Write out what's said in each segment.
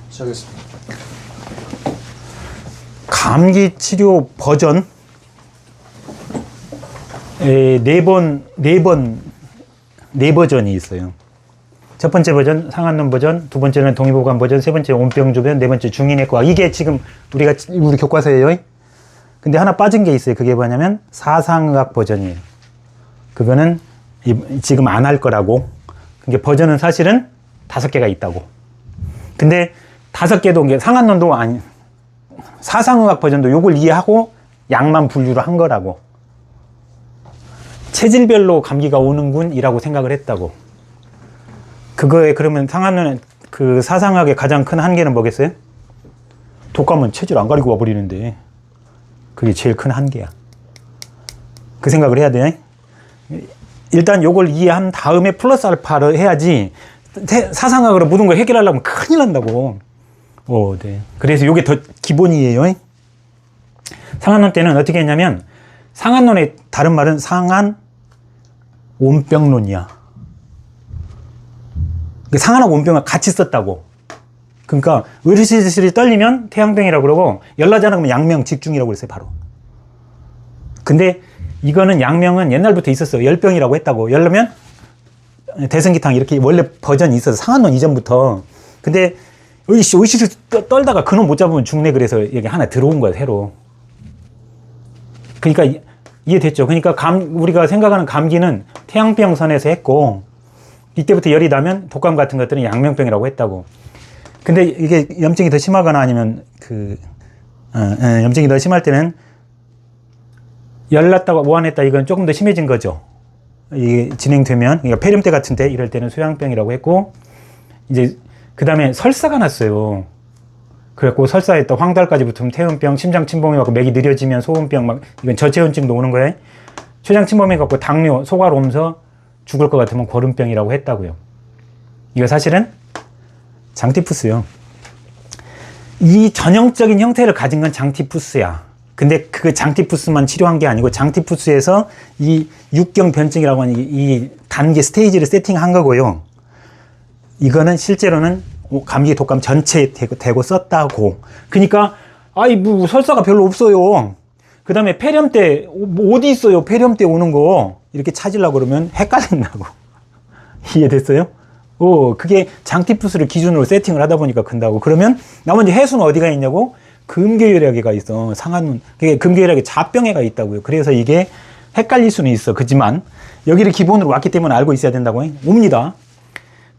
시작했습니다. 감기 치료 버전 네 버전이 있어요. 첫 번째 버전 상한론 버전, 두 번째는 동의보감 버전, 세 번째 온병조변, 네 번째 중인외과. 이게 지금 우리 교과서예요. 근데 하나 빠진 게 있어요. 그게 뭐냐면 사상의학 버전이에요. 그거는 지금 안 할 거라고. 그게 버전은 사실은 5개가 있다고. 근데 5개도 상한론도 아니, 사상의학 버전도 요걸 이해하고 약만 분류를 한 거라고. 체질별로 감기가 오는군 이라고 생각을 했다고. 그거에 그러면 상한론 그 사상학의 가장 큰 한계는 뭐겠어요? 독감은 체질 안 가리고 와버리는데 그게 제일 큰 한계야. 그 생각을 해야 돼. 일단 요걸 이해한 다음에 플러스 알파를 해야지 사상학으로 모든 걸 해결하려면 큰일 난다고. 네. 그래서 요게 더 기본이에요. 상한론 때는 어떻게 했냐면 상한론의 다른 말은 상한 온병론이야. 상한하고 온병을 같이 썼다고. 그러니까 으르시스리 떨리면 태양병이라고 그러고 열나지 않으면 양명 직중이라고 그랬어요. 바로. 근데 이거는 양명은 옛날부터 있었어요. 열병이라고 했다고. 열나면 대승기탕 이렇게 원래 버전이 있어서 상한론 이전부터. 근데 으이씨 떨다가 그놈 못 잡으면 죽네. 그래서 여기 하나 들어온 거야 새로. 그러니까 이해됐죠? 그러니까 우리가 생각하는 감기는 태양병 선에서 했고 이때부터 열이 나면 독감 같은 것들은 양명병이라고 했다고. 근데 이게 염증이 더 심하거나 아니면 염증이 더 심할 때는 열났다가 오한했다 이건 조금 더 심해진 거죠. 이게 진행되면 그러니까 폐렴 때 같은 때 이럴 때는 소양병이라고 했고 이제 그 다음에 설사가 났어요. 그래갖고 설사에 또 황달까지 붙으면 태음병, 심장 침범이 갖고 맥이 느려지면 소음병 막 이건 저체온증도 오는 거예요. 췌장 침범이 갖고 당뇨, 소갈 옮서 죽을 것 같으면 고름병이라고 했다고요. 이거 사실은 장티푸스요. 이 전형적인 형태를 가진 건 장티푸스야. 근데 그 장티푸스만 치료한 게 아니고 장티푸스에서 이 육경 변증이라고 하는 이 단계 스테이지를 세팅한 거고요. 이거는 실제로는 감기 독감 전체에 대고 썼다고. 그러니까 뭐 설사가 별로 없어요. 그 다음에 폐렴 때 어디 있어요? 폐렴 때 오는 거 이렇게 찾으려고 그러면 헷갈린다고. 이해됐어요? 그게 장티푸스를 기준으로 세팅을 하다 보니까 큰다고. 그러면 나머지 해수는 어디가 있냐고? 금계혈액에가 있어. 상한문. 그게 금계혈액에 잡병에가 있다고요. 그래서 이게 헷갈릴 수는 있어. 그지만 여기를 기본으로 왔기 때문에 알고 있어야 된다고. 옵니다.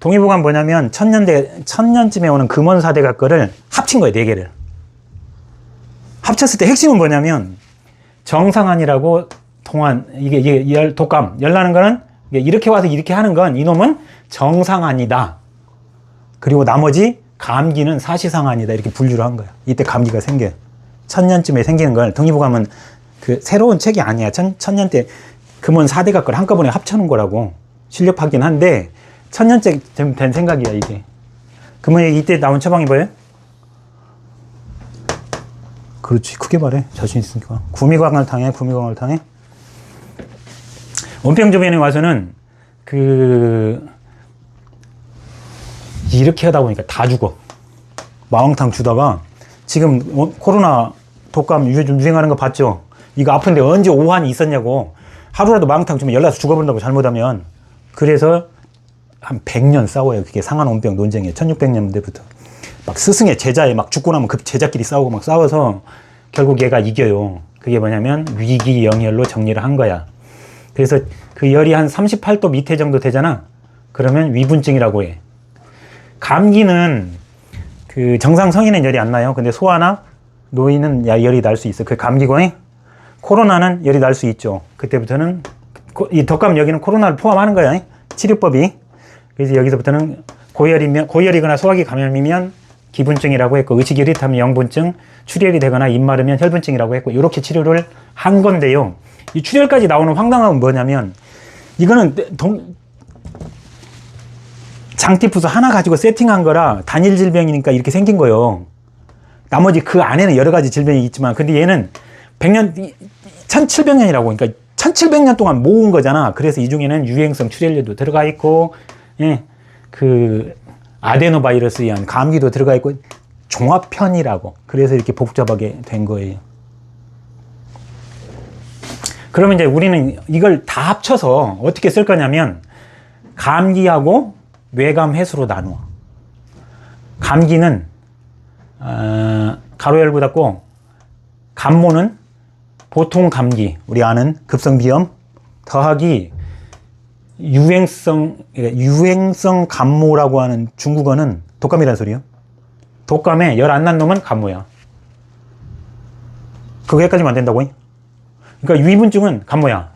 동의보감 뭐냐면 천년쯤에 오는 금원사대가 거를 합친 거예요. 4개를. 합쳤을 때 핵심은 뭐냐면 정상한이라고 이게 독감, 열나는 거는 이렇게 와서 이렇게 하는 건 이놈은 정상한이다. 그리고 나머지 감기는 사시상한이다. 이렇게 분류를 한 거야. 이때 감기가 생겨요. 천년쯤에 생기는 걸 동의보감은 그 새로운 책이 아니야. 천년 때 금원 4대가 걸 한꺼번에 합쳐놓은 거라고. 실력파긴 한데 천년째 된 생각이야 이게. 그러면 이때 나온 처방이 뭐예요? 그렇지 크게 말해 자신 있으니까. 구미광을탕에 온병조변에 와서는 이렇게 하다 보니까 다 죽어. 마왕탕 주다가 지금 코로나 독감 요즘 유행하는 거 봤죠? 이거 아픈데 언제 오한이 있었냐고. 하루라도 마왕탕 주면 열나서 죽어버린다고 잘못하면. 그래서 한 100년 싸워요. 그게 상한 온병 논쟁이에요. 1600년대부터. 막 스승의 제자에 막 죽고 나면 그 제자끼리 싸우고 막 싸워서 결국 얘가 이겨요. 그게 뭐냐면 위기영열로 정리를 한 거야. 그래서 그 열이 한 38도 밑에 정도 되잖아. 그러면 위분증이라고 해. 감기는 그 정상 성인은 열이 안 나요. 근데 소아나 노인은 열이 날 수 있어. 그 감기고. 코로나는 열이 날 수 있죠. 그때부터는 이 독감 여기는 코로나를 포함하는 거야. 치료법이. 그래서 여기서부터는 고열이거나 소화기 감염이면 기분증이라고 했고, 의식이 흐릿하면 영분증, 출혈이 되거나 입 마르면 혈분증이라고 했고, 이렇게 치료를 한 건데요. 이 출혈까지 나오는 황당한 건 뭐냐면, 이거는 장티푸스 하나 가지고 세팅한 거라 단일 질병이니까 이렇게 생긴 거예요. 나머지 그 안에는 여러 가지 질병이 있지만, 근데 얘는 1700년이라고, 그러니까 1700년 동안 모은 거잖아. 그래서 이 중에는 유행성 출혈류도 들어가 있고, 아데노바이러스에 의한 감기도 들어가 있고 종합편이라고. 그래서 이렇게 복잡하게 된 거예요. 그러면 이제 우리는 이걸 다 합쳐서 어떻게 쓸 거냐면 감기하고 뇌감 해수로 나누어. 감기는 가로 열고 닫고, 감모는 보통 감기, 우리 아는 급성비염 더하기 유행성 감모라고 하는 중국어는 독감이라는 소리요. 독감에 열 안 난 놈은 감모야. 그거까지만 안 된다고. 그러니까 위분증은 감모야.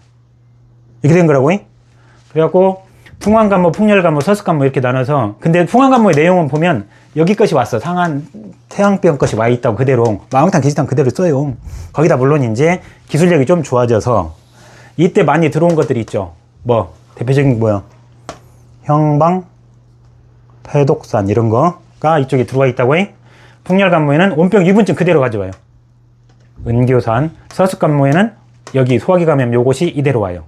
이렇게 된 거라고. 그래갖고 풍환감모, 풍열감모, 서습감모 이렇게 나눠서, 근데 풍환감모의 내용은 보면 여기 것이 왔어. 상한 태양병 것이 와 있다고 그대로 마왕탕 게시탕 그대로 써요. 거기다 물론 이제 기술력이 좀 좋아져서 이때 많이 들어온 것들이 있죠. 뭐 대표적인 뭐야, 형방, 폐독산 이런 거가 이쪽에 들어와 있다고 해. 풍열감모에는 온병 유분증 그대로 가져와요. 은교산, 서습감모에는 여기 소화기 감염 요것이 이대로 와요.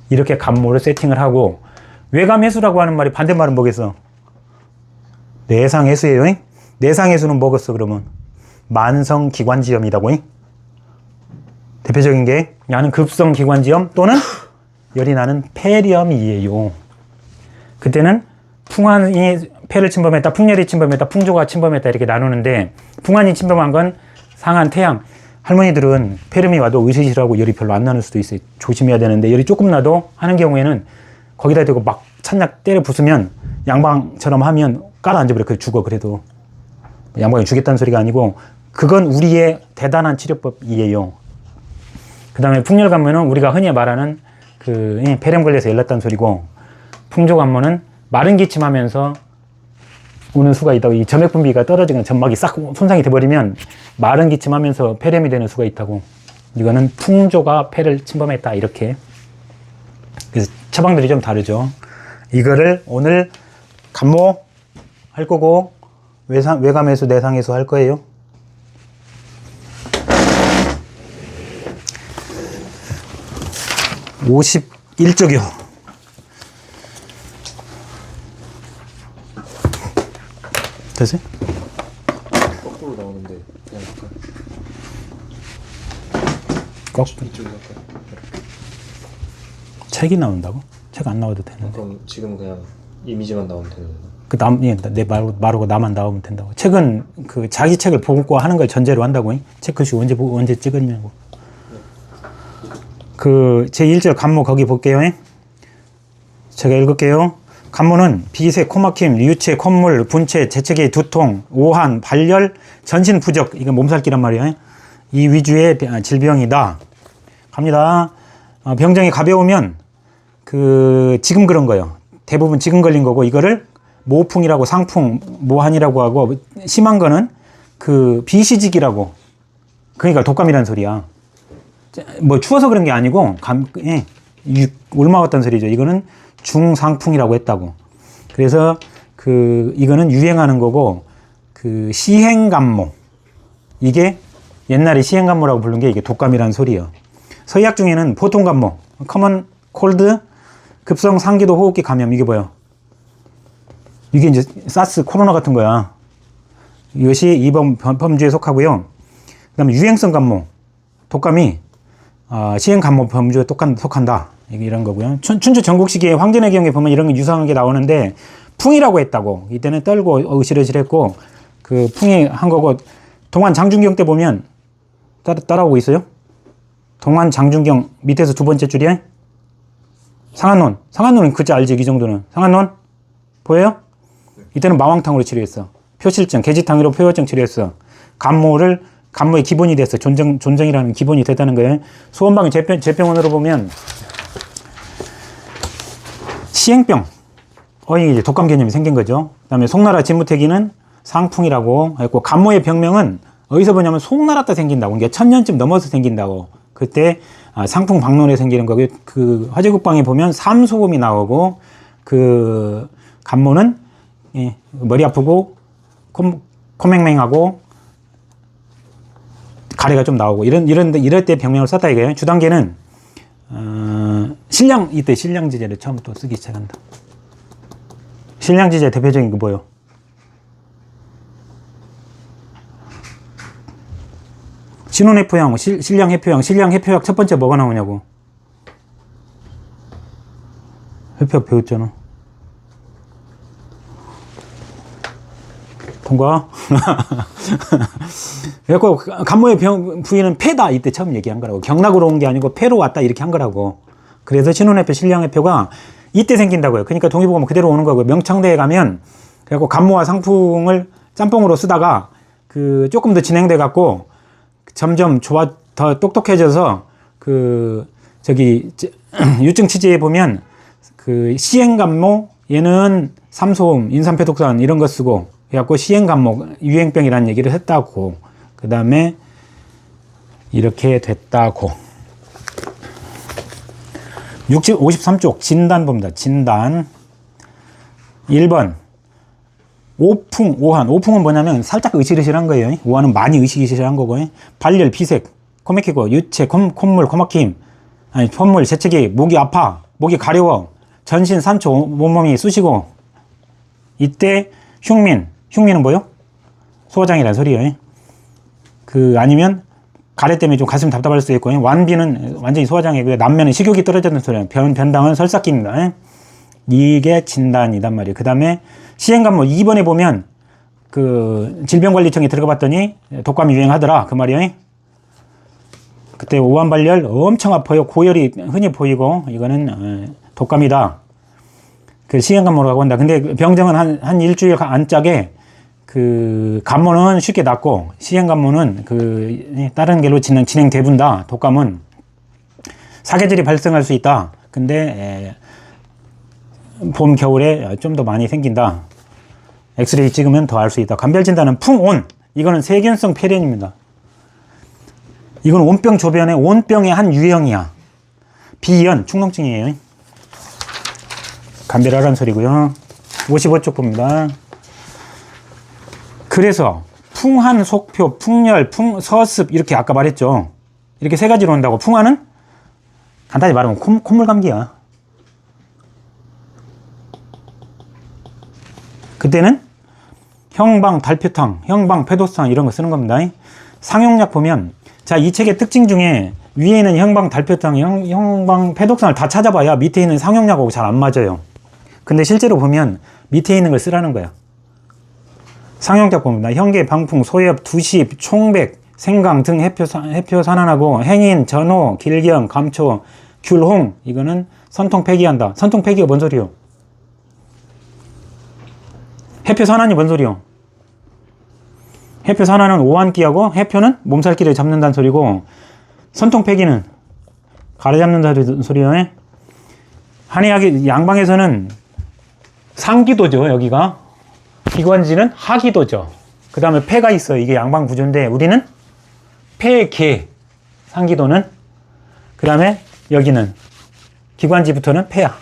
이렇게 감모를 세팅을 하고, 외감해수라고 하는 말이 반대말은 뭐겠어? 내상해수예요. 내상해수는 뭐겠어 그러면? 만성기관지염이라고. 대표적인 게 나는 급성기관지염 또는 열이 나는 폐렴이에요. 그때는 풍환이 폐를 침범했다, 풍열이 침범했다, 풍조가 침범했다 이렇게 나누는데, 풍환이 침범한 건 상한 태양. 할머니들은 폐렴이 와도 의식이라고 열이 별로 안 나는 수도 있어요. 조심해야 되는데, 열이 조금 나도 하는 경우에는 거기다 대고 막 찬약 때려 부수면 양방처럼 하면 깔아앉아버려. 그래 죽어. 그래도 양방이 죽겠다는 소리가 아니고 그건 우리의 대단한 치료법이에요. 그 다음에 풍열감모는 우리가 흔히 말하는 그 폐렴 걸려서 열났다는 소리고, 풍조감모는 마른 기침하면서 오는 수가 있다고. 이 점액 분비가 떨어지거나 점막이 싹 손상이 돼버리면 마른 기침하면서 폐렴이 되는 수가 있다고. 이거는 풍조가 폐를 침범했다 이렇게. 그래서 처방들이 좀 다르죠. 이거를 오늘 감모 할 거고, 외감해수, 내상해수 할 거예요. (51쪽이요) 됐어요? 거꾸로 나오는데 그냥 할까요? 거꾸로? 책이 나온다고? 책 안 나와도 되는데. 그럼 지금 그냥 이미지만 나오면 되는 건가요? 내 말하고 나만 나오면 된다고. 책은 그 자기 책을 보고 하는 걸 전제로 한다고. 책 글씨 언제 찍으냐고. 그 제1절 감모 거기 볼게요. 제가 읽을게요. 감모는 비세, 코막힘, 유체, 콧물, 분체, 재채기, 두통, 오한, 발열, 전신 부적, 이건 몸살기란 말이에요. 이 위주의 질병이다. 갑니다. 병정이 가벼우면 지금 그런 거예요. 대부분 지금 걸린 거고, 이거를 모풍이라고, 상풍, 모한이라고 하고, 심한 거는 비시직이라고. 그러니까 독감이라는 소리야. 뭐 추워서 그런 게 아니고 올마왔다는 소리죠. 이거는 중상풍이라고 했다고. 그래서 이거는 유행하는 거고, 시행감모, 이게 옛날에 시행감모라고 부른 게 이게 독감이라는 소리예요. 서의학 중에는 보통감모, 커먼 콜드, 급성 상기도 호흡기 감염, 이게 뭐야? 이게 이제 사스, 코로나 같은 거야. 이것이 이번 범주에 속하고요. 그 다음에 유행성 감모, 독감이 시행감모 범주에 속한다. 이런 거고요. 춘추 전국시기의 황전의 경우에 보면 이런 거 유사한 게 나오는데, 풍이라고 했다고. 이때는 떨고 으실으실했고, 그 풍이 한 거고, 동안 장준경 때 보면 따라오고 있어요. 동안 장준경 밑에서 두 번째 줄이에 상한논. 상한논은 그저 알지, 이 정도는. 상한논 보여요? 이때는 마왕탕으로 치료했어. 표실증, 계지탕으로 표혈증 치료했어. 감모의 기본이 됐어. 존정이라는 기본이 됐다는 거예요. 소원방의 재병원으로 보면 시행병, 이제 독감 개념이 생긴 거죠. 그 다음에 송나라 진무태기는 상풍이라고 했고, 감모의 병명은 어디서 보냐면 송나라 때 생긴다고. 이게 1000년쯤 넘어서 생긴다고. 그때 상풍 박론에 생기는 거고, 화재국방에 보면 삼소음이 나오고, 감모는 머리 아프고 코맹맹하고 가래가 좀 나오고 이럴 때 병명을 썼다 이거예요. 주단계는 이때 신량지제를 처음부터 쓰기 시작한다. 실량지제 대표적인 거 뭐요? 신혼해표형, 실량해표형, 실량해표약 첫 번째 뭐가 나오냐고. 해표약 배웠잖아. 통과. 그래갖고 간모의 부위는 폐다 이때 처음 얘기한 거라고. 경락으로 온 게 아니고 폐로 왔다 이렇게 한 거라고. 그래서 신혼해표, 실량해표가 이때 생긴다고요. 그러니까 동의보감 그대로 오는 거고, 명창대에 가면 그래갖고 간모와 상풍을 짬뽕으로 쓰다가 그 조금 더 진행돼 갖고 점점 더 똑똑해져서 그 저기 유증 치지에 보면 그 시행간모, 얘는 삼소음, 인삼패독산 이런 거 쓰고 그래갖고 시행간모 유행병이라는 얘기를 했다고. 그 다음에 이렇게 됐다고. 53쪽 진단 봅니다. 진단 1번 오풍, 오한. 오풍은 뭐냐면 살짝 으실으실한 거예요. 오한은 많이 으실으실한 거고, 발열, 비색, 코 막히고, 유체, 콧물, 코 막힘, 아니 콧물, 재채기, 목이 아파, 목이 가려워, 전신 산초, 온몸이 쑤시고. 이때 흉민은 뭐요? 소화장이라는 소리예요. 아니면 가래 때문에 좀 가슴이 답답할 수도 있고, 완비는 완전히 소화장이고요. 남면은 식욕이 떨어지는 소리예요. 변당은 설사기입니다. 이게 진단이단 말이에요. 그 다음에 시행간모 2번에 보면 그 질병관리청에 들어가 봤더니 독감이 유행하더라 그 말이에요. 그때 오한발열 엄청 아파요. 고열이 흔히 보이고 이거는 독감이다. 그 시행간모라고 한다. 근데 병정은 한 일주일 안짝에 그 간모는 쉽게 낫고 시행간모는 그 다른 길로 진행되분다. 독감은 사계절이 발생할 수 있다. 근데 봄, 겨울에 좀 더 많이 생긴다. 엑스레이 찍으면 더 알 수 있다. 감별진단은 풍온. 이거는 세균성 폐렴입니다. 이건 온병 조변의 온병의 한 유형이야. 비연, 축농증이에요. 감별하라는 소리고요. 55쪽 봅니다. 그래서 풍한, 속표, 풍열, 서습 이렇게 아까 말했죠. 이렇게 세 가지로 온다고. 풍한은 간단히 말하면 콧물 감기야. 그때는 형방, 달표탕, 형방, 패독산 이런 거 쓰는 겁니다. 상용약 보면, 자, 이 책의 특징 중에 위에 있는 형방, 달표탕, 형방, 패독산을 다 찾아봐야 밑에 있는 상용약하고 잘 안 맞아요. 근데 실제로 보면 밑에 있는 걸 쓰라는 거야. 상용약 봅니다. 현계, 방풍, 소엽, 두십, 총백, 생강 등 해표 산환하고 행인, 전호, 길경, 감초, 귤홍 이거는 선통 폐기한다. 선통 폐기가 뭔 소리요? 해표 산환이 뭔 소리요? 해표 산환은 오한기하고 해표는 몸살기를 잡는다는 소리고 선통 폐기는 가래 잡는다는 소리요. 한의학 양방에서는 상기도죠. 여기가 기관지는 하기도죠. 그 다음에 폐가 있어요. 이게 양방 구조인데 우리는 폐계 상기도는 그 다음에 여기는 기관지부터는 폐야.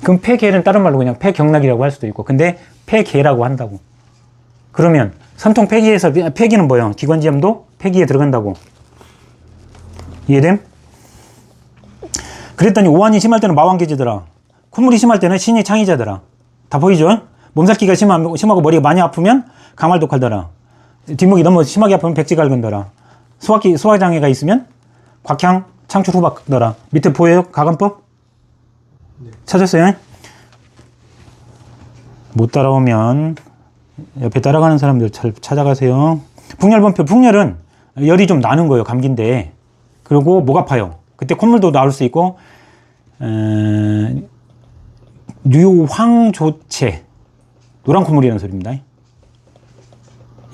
그럼 폐계는 다른 말로 그냥 폐경락이라고 할 수도 있고, 근데 폐계라고 한다고. 그러면 선통 폐기에서 폐기는 뭐예요? 기관지염도 폐기에 들어간다고. 이해됨? 그랬더니 오한이 심할 때는 마왕계지더라. 콧물이 심할 때는 신이 창의자더라. 다 보이죠? 몸살기가 심하고 머리가 많이 아프면 강활독하더라. 뒷목이 너무 심하게 아프면 백지갈근더라. 소화장애가 있으면 곽향 창출후박더라. 밑에 보여요? 가관법? 네. 찾았어요? 못 따라오면 옆에 따라가는 사람들 잘 찾아가세요. 풍열범표. 풍열은 열이 좀 나는 거예요. 감기인데. 그리고 목 아파요. 그때 콧물도 나올 수 있고 류황조체 노란 콧물이라는 소리입니다.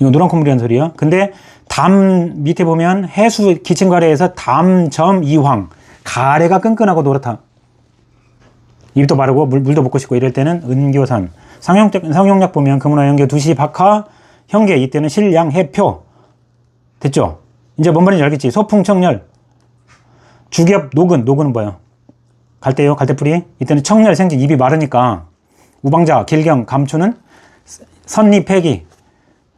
이거 노란 콧물이라는 소리야. 근데 담 밑에 보면 해수 기침가래에서 담점 이황 가래가 끈끈하고 노랗다. 입도 마르고 물도 먹고 싶고 이럴 때는 은교산. 상용약 보면 금은화 연교 두시 박하 현계 이때는 실량 해표. 됐죠? 이제 뭔 말인지 알겠지? 소풍청열 주겹 녹은은 뭐야? 갈대요? 갈대뿌리? 이때는 청열 생지 입이 마르니까 우방자 길경 감초는 선리 폐기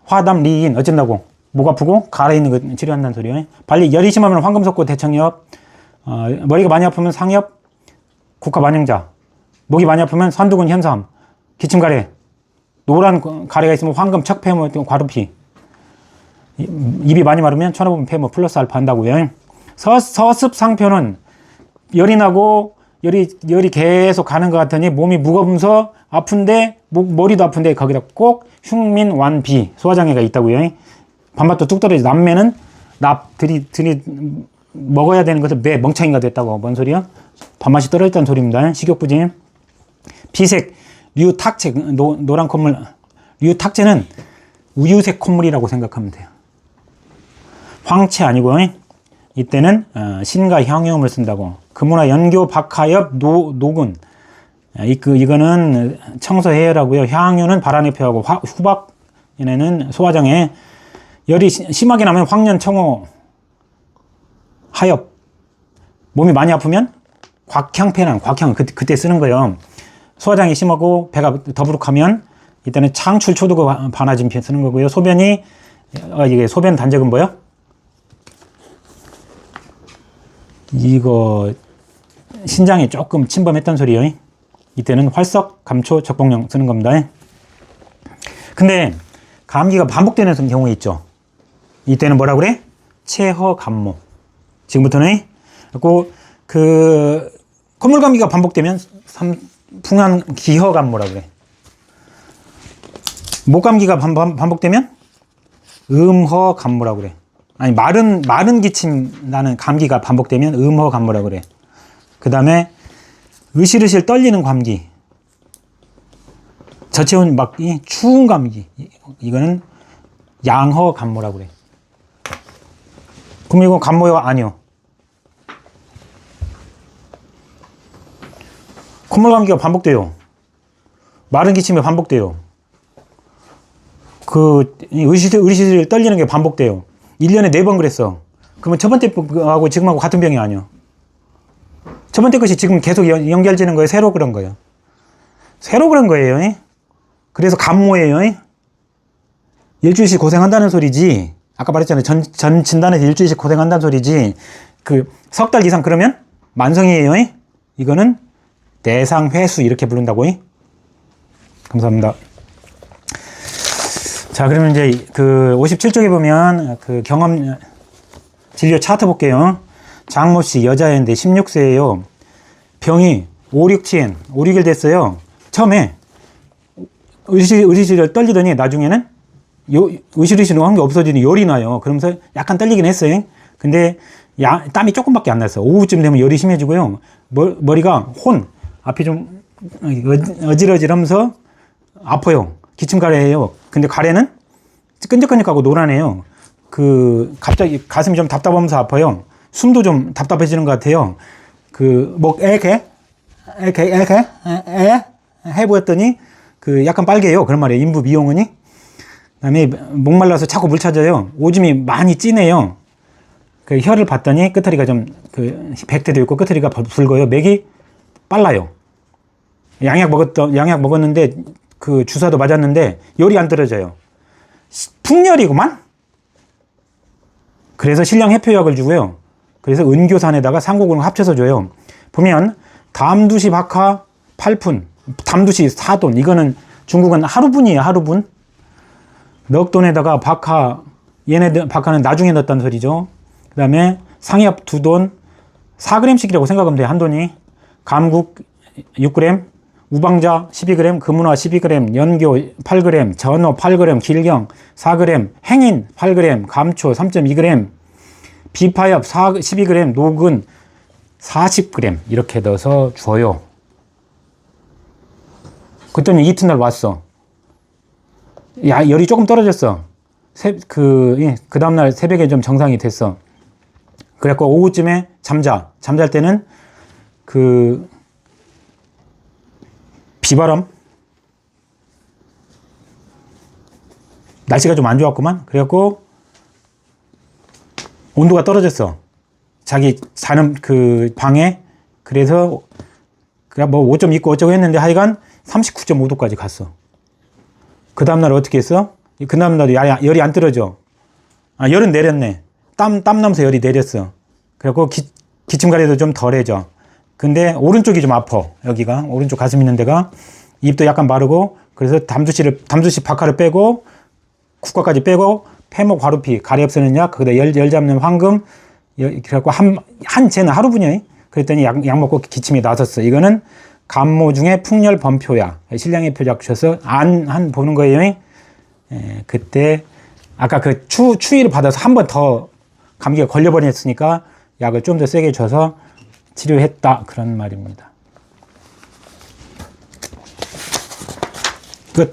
화담 리인 어쩐다고? 목 아프고 가래 있는 거 치료한다는 소리예요. 발리 열이 심하면 황금석고 대청엽 머리가 많이 아프면 상엽 국화 만영자 목이 많이 아프면 선두근 현상, 기침 가래, 노란 가래가 있으면 황금, 척폐모, 과도피. 입이 많이 마르면 천호흡 폐모 플러스 알파 한다고요. 서습 상표는 열이 나고 열이 계속 가는 것 같으니 몸이 무거우면서 아픈데 머리도 아픈데 거기다 꼭 흉민완비 소화장애가 있다고요. 밥맛도 뚝 떨어지. 남매는 들이 먹어야 되는 것을 매 멍청이가 됐다고. 뭔 소리야? 밥맛이 떨어졌다는 소리입니다. 식욕부진. 비색 류탁체 노란 콧물. 류탁체는 우유색 콧물이라고 생각하면 돼요. 황체 아니고 이때는 신과 향유음을 쓴다고. 금은화 연교 박하엽 노근. 이거는 청소 해열하고요. 향유는 발안의 표하고 후박 얘네는 소화장애. 열이 심하게 나면 황년 청호 하엽. 몸이 많이 아프면 곽향패는 곽향 그때 쓰는 거예요. 소화장이 심하고 배가 더부룩하면 이때는 창출 초두고 반화진피 쓰는 거고요. 소변이 이게 소변 단적은 뭐요? 이거 신장에 조금 침범했단 소리예요. 이때는 활석 감초 적봉령 쓰는 겁니다. 근데 감기가 반복되는 경우 있죠. 이때는 뭐라 그래? 체허감모. 지금부터는 그 콧물 감기가 반복되면 풍한 기허감모라 그래. 목 감기가 반복되면 음허감모라 그래. 아니 마른 기침 나는 감기가 반복되면 음허감모라 그래. 그 다음에 으실으실 떨리는 감기, 저체온 막이 추운 감기, 이거는 양허감모라 그래. 그럼 이거 감모가 아니요. 콧물 감기가 반복돼요. 마른 기침이 반복돼요. 으리시리 떨리는 게 반복돼요. 1년에 4번 그랬어. 그러면 첫 번째 하고 지금하고 같은 병이 아니요. 첫 번째 것이 지금 계속 연결되는 거예요. 새로 그런 거예요. 새로 그런 거예요. 그래서 감모예요. 일주일씩 고생한다는 소리지. 아까 말했잖아요. 전 진단에서 일주일씩 고생한다는 소리지. 석 달 이상 그러면 만성이에요. 이거는 내상회수 이렇게 부른다고. 감사합니다. 자, 그러면 이제 57쪽에 보면 경험 진료 차트 볼게요. 장모 씨 여자애인데 16세예요. 병이 5, 6일 됐어요. 처음에 으시를 떨리더니 나중에는 으시르시는 한 게 없어지니 열이 나요. 그러면서 약간 떨리긴 했어요. 근데 땀이 조금밖에 안 났어. 오후쯤 되면 열이 심해지고요. 머리가 앞이 좀 어질어질하면서 아파요. 기침 가래예요. 근데 가래는 끈적끈적하고 노란해요. 갑자기 가슴이 좀 답답하면서 아파요. 숨도 좀 답답해지는 것 같아요. 이렇게 해보였더니 약간 빨개요. 그런 말이에요. 인부 미용은이. 그다음에 목말라서 자꾸 물 찾아요. 오줌이 많이 진해요. 혀를 봤더니 끄트리가 좀 백태도 있고 끄트리가 붉어요. 맥이 빨라요. 양약 먹었는데 주사도 맞았는데 열이 안 떨어져요. 풍열이구만. 그래서 신령 해표약을 주고요. 그래서 은교산에다가 상고군을 합쳐서 줘요. 보면 담두시 박하 8푼, 담두시 4돈. 이거는 중국은 하루분이에요. 하루분. 넉 돈에다가 박하는 나중에 넣었다는 소리죠. 그 다음에 상엽 2돈, 4g씩이라고 생각하면 돼요. 한 돈이. 감국 6g, 우방자 12g, 금은화 12g, 연교 8g, 전어 8g, 길경 4g, 행인 8g, 감초 3.2g, 비파엽 12g, 녹은 40g 이렇게 넣어서 줘요. 그랬더니 이튿날 왔어. 열이 조금 떨어졌어. 그 다음날 새벽에 좀 정상이 됐어. 그래갖고 오후쯤에 잠잘 때는 비바람? 날씨가 좀 안 좋았구만. 그래갖고 온도가 떨어졌어. 자기 자는 방에. 그래서 그냥 5점 있고 어쩌고 했는데 하여간 39.5도까지 갔어. 그 다음날 어떻게 했어? 그 다음날도 열이 안 떨어져. 열은 내렸네. 땀 나면서 열이 내렸어. 그래갖고 기침 가래도 좀 덜해져. 근데 오른쪽이 좀 아파. 여기가 오른쪽 가슴 있는 데가 입도 약간 마르고 그래서 담수시 박하를 빼고 국과까지 빼고 폐목 과루피 가래 없애는 약 거기다 열 잡는 황금 그래갖고 한 쟤는 하루분이야. 그랬더니 약 먹고 기침이 나섰어. 이거는 감모 중에 풍열 범표야. 신량의 표작 주셔서 안 보는 거예요. 그때 아까 그 추위를 받아서 한 번 더 감기가 걸려버렸으니까 약을 좀 더 세게 줘서 치료했다. 그런 말입니다. 끝.